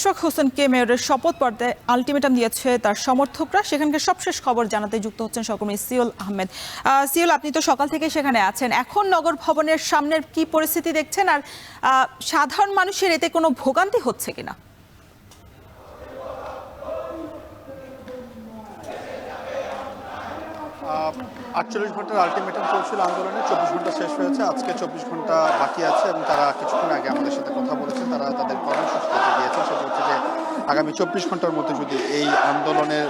ইশরাক হোসেনকে মেয়রের শপথ পড়তে আলটিমেটাম দিয়েছে তার সমর্থকরা। সেখানকার সবশেষ খবর জানাতে যুক্ত হচ্ছেন সহকর্মী সিউল আহমেদ। সিউল, আপনি তো সকাল থেকে সেখানে আছেন, এখন নগর ভবনের সামনের কি পরিস্থিতি দেখছেন, আর সাধারণ মানুষের এতে কোনো ভোগান্তি হচ্ছে কিনা? 48 ঘন্টার আলটিমেটাম চলছিল আন্দোলনে, 24 ঘন্টা শেষ হয়েছে, আজকে 24 ঘন্টা বাকি আছে এবং তারা কিছুক্ষণ আগে আমাদের সাথে কথা বলেছেন। তারা তাদের কর্মসূচি দিয়েছেন, সেটা হচ্ছে যে আগামী 24 ঘন্টার মধ্যে যদি এই আন্দোলনের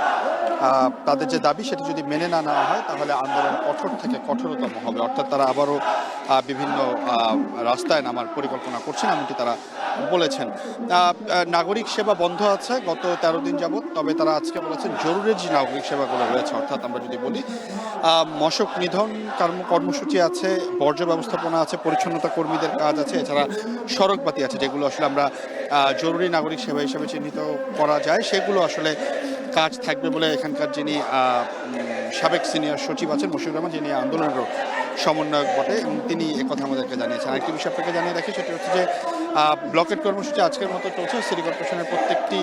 তাদের যে দাবি সেটি যদি মেনে না নেওয়া হয় তাহলে আন্দোলন কঠোর থেকে কঠোরতম হবে। অর্থাৎ তারা আবারও বিভিন্ন রাস্তায় নামার পরিকল্পনা করছেন, এমনটি তারা বলেছেন। নাগরিক সেবা বন্ধ আছে গত 13 দিন যাবৎ, তবে তারা আজকে বলেছেন জরুরি যে নাগরিক সেবাগুলো রয়েছে, অর্থাৎ আমরা যদি বলি মশক নিধন কর্মসূচি আছে, বর্জ্য ব্যবস্থাপনা আছে, পরিচ্ছন্নতা কর্মীদের কাজ আছে, এছাড়া সড়কবাতি আছে, যেগুলো আসলে আমরা জরুরি নাগরিক সেবা হিসেবে চিহ্নিত করা যায়, সেগুলো আসলে কাজ থাকবে বলে এখানকার যিনি সাবেক সিনিয়র সচিব আছেন মশিউর রহমান, যিনি আন্দোলনেরও সমন্বয়ক বটে, এবং তিনি একথা আমাদেরকে জানিয়েছেন। আরেকটি বিষয় আপনাকে জানিয়ে রাখি, সেটা হচ্ছে যে ব্লকেট কর্মসূচি আজকের মতো চলছে। সিটি কর্পোরেশনের প্রত্যেকটি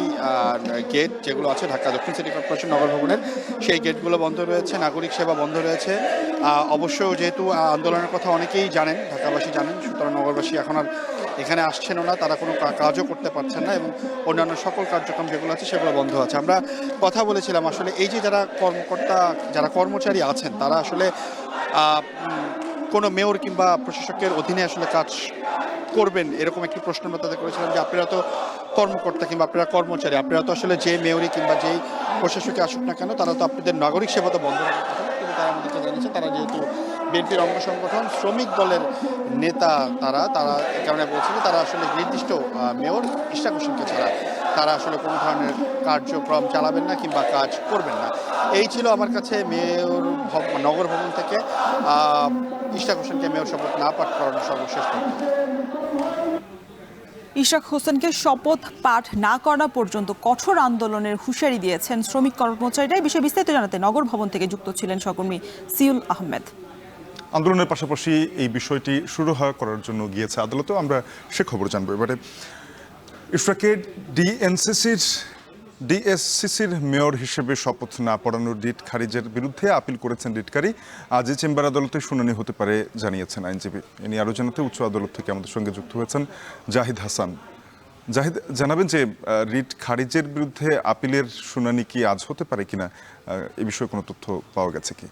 গেট যেগুলো আছে ঢাকা দক্ষিণ সিটি কর্পোরেশন নগর ভবনের, সেই গেটগুলো বন্ধ রয়েছে, নাগরিক সেবা বন্ধ রয়েছে। অবশ্য যেহেতু আন্দোলনের কথা অনেকেই জানেন, ঢাকাবাসী জানেন, সুতরাং নগরবাসী এখন আর এখানে আসছেনও না, তারা কোনো কাজও করতে পারছেন না, এবং অন্যান্য সকল কার্যক্রম যেগুলো আছে সেগুলো বন্ধ আছে। আমরা কথা বলেছিলাম আসলে এই যে যারা কর্মচারী আছেন, তারা আসলে কোনো মেয়র কিংবা প্রশাসকের অধীনে আসলে কাজ করবেন এরকম একটি প্রশ্ন আমরা তাদের করেছিলাম, যে আপনারা তো কর্মকর্তা কিংবা আপনারা কর্মচারী, আপনারা তো আসলে যে মেয়রই কিংবা যেই প্রশাসকে আসুক না কেন, তারা তো আপনাদের নাগরিক সেবা তো বন্ধ রাখার কথা। কিন্তু তারা আমাদেরকে জানিয়েছে তারা যেহেতু বিএনপির অঙ্গ সংগঠন, শ্রমিক দলের নেতা, তারা এই কারণে বলছেন যে তারা আসলে নির্দিষ্ট মেয়র ইশরাক হোসেনকে ছাড়া তারা আসলে কোনো ধরনের কার্যক্রম চালাবেন না কিংবা কাজ করবেন না। এই ছিল আমার কাছে নগর ভবন থেকে ইশরাক হোসেনকে মেয়র শপথ না পাঠ করানোর সর্বশেষ তথ্য। ইশরাক হোসেনকে শপথ পাঠ না করা পর্যন্ত কঠোর আন্দোলনের হুঁশিয়ারি দিয়েছেন শ্রমিক কর্মচারীরা। এই বিষয়ে বিস্তারিত জানাতে নগর ভবন থেকে যুক্ত ছিলেন সহকর্মী সিউল আহমেদ। আন্দোলনের পাশাপাশি এই বিষয়টি শুরু করার জন্য গিয়েছে আদালতেও, আমরা সে খবর জানবো। এবারে ইশরাকের ডিএসসিসির মেয়র হিসেবে শপথ না পড়ানোর রিট খারিজের বিরুদ্ধে আপিল করেছেন রিটকারী। আজই চেম্বার আদালতে শুনানি হতে পারে জানিয়েছেন আইনজীবী। এ নিয়ে আরও জানাতে উচ্চ আদালত থেকে আমাদের সঙ্গে যুক্ত হয়েছেন জাহিদ হাসান। জাহিদ, জানাবেন যে রিট খারিজের বিরুদ্ধে আপিলের শুনানি কি আজ হতে পারে কিনা, এ বিষয়ে কোনো তথ্য পাওয়া গেছে কি?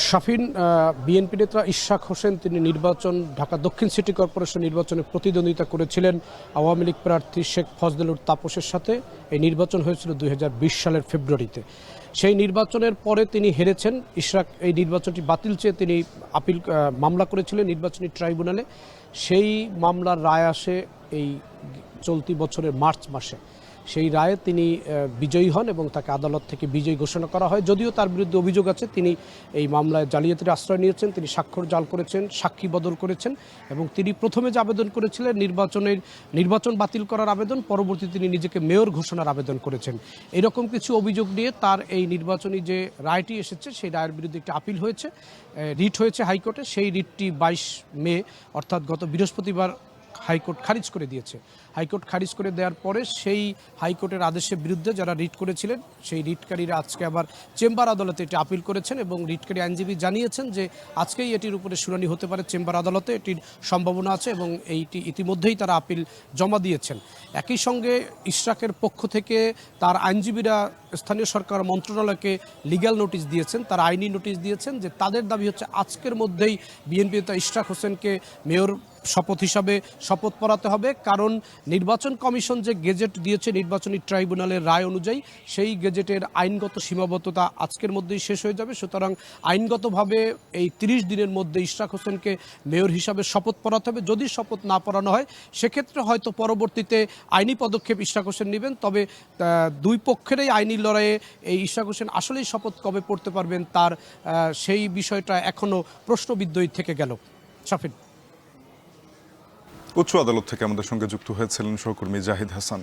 শাফিন, বিএনপি নেতা ইশরাক হোসেন তিনি ঢাকা দক্ষিণ সিটি কর্পোরেশন নির্বাচনে প্রতিদ্বন্দ্বিতা করেছিলেন আওয়ামী লীগ প্রার্থী শেখ ফজলুর তাপসের সাথে। এই নির্বাচন হয়েছিল 2020 সালের ফেব্রুয়ারিতে। সেই নির্বাচনের পরে তিনি হেরেছেন। ইশরাক এই নির্বাচনটি বাতিল চেয়ে তিনি মামলা করেছিলেন নির্বাচনী ট্রাইব্যুনালে। সেই মামলার রায় আসে এই চলতি বছরের মার্চ মাসে। সেই রায়ে তিনি বিজয়ী হন এবং তাকে আদালত থেকে বিজয়ী ঘোষণা করা হয়। যদিও তার বিরুদ্ধে অভিযোগ আছে তিনি এই মামলায় জালিয়াতির আশ্রয় নিয়েছেন, তিনি স্বাক্ষর জাল করেছেন, সাক্ষী বদল করেছেন, এবং তিনি প্রথমে যে আবেদন করেছিলেন নির্বাচন বাতিল করার আবেদন, পরবর্তীতে তিনি নিজেকে মেয়র ঘোষণার আবেদন করেছেন। এরকম কিছু অভিযোগ নিয়ে তার এই নির্বাচনী যে রায়টি এসেছে সেই রায়ের বিরুদ্ধে একটি আপিল হয়েছে, রিট হয়েছে হাইকোর্টে। সেই রিটটি 22 মে অর্থাৎ গত বৃহস্পতিবার হাইকোর্ট খারিজ করে দিয়েছে। হাইকোর্ট খারিজ করে দেওয়ার পরে সেই হাইকোর্টের আদেশের বিরুদ্ধে যারা রিট করেছিলেন সেই রিটকারীরা আজকে আবার চেম্বার আদালতে এটি আপিল করেছেন, এবং রিটকারী আইনজীবী জানিয়েছেন যে আজকেই এটির উপরে শুনানি হতে পারে চেম্বার আদালতে, এটির সম্ভাবনা আছে, এবং এইটি ইতিমধ্যেই তারা আপিল জমা দিয়েছেন। একই সঙ্গে ইশরাকের পক্ষ থেকে তার আইনজীবীরা স্থানীয় সরকার মন্ত্রণালয়কে লিগ্যাল নোটিশ দিয়েছেন, তারা আইনি নোটিশ দিয়েছেন যে তাদের দাবি হচ্ছে আজকের মধ্যেই বিএনপি নেতা ইশরাক হোসেনকে মেয়র শপথ হিসাবে শপথ পড়াতে হবে। কারণ নির্বাচন কমিশন যে গেজেট দিয়েছে নির্বাচনী ট্রাইব্যুনালের রায় অনুযায়ী, সেই গেজেটের আইনগত সীমাবদ্ধতা আজকের মধ্যেই শেষ হয়ে যাবে। সুতরাং আইনগতভাবে এই 30 দিনের মধ্যে ইশরাক হোসেনকে মেয়র হিসাবে শপথ পড়াতে হবে। যদি শপথ না পড়ানো হয় সেক্ষেত্রে হয়তো পরবর্তীতে আইনি পদক্ষেপ ইশরাক হোসেন নেবেন। তবে দুই পক্ষেরই আইনি লড়াইয়ে এই ইশরাক হোসেন আসলেই শপথ কবে পড়তে পারবেন তার সেই বিষয়টা এখনও প্রশ্নবিদ্ধই থেকে গেল। শাফিন। উচ্চ আদালত থেকে আমাদের সঙ্গে যুক্ত হয়েছিলেন সহকর্মী জাহিদ হাসান।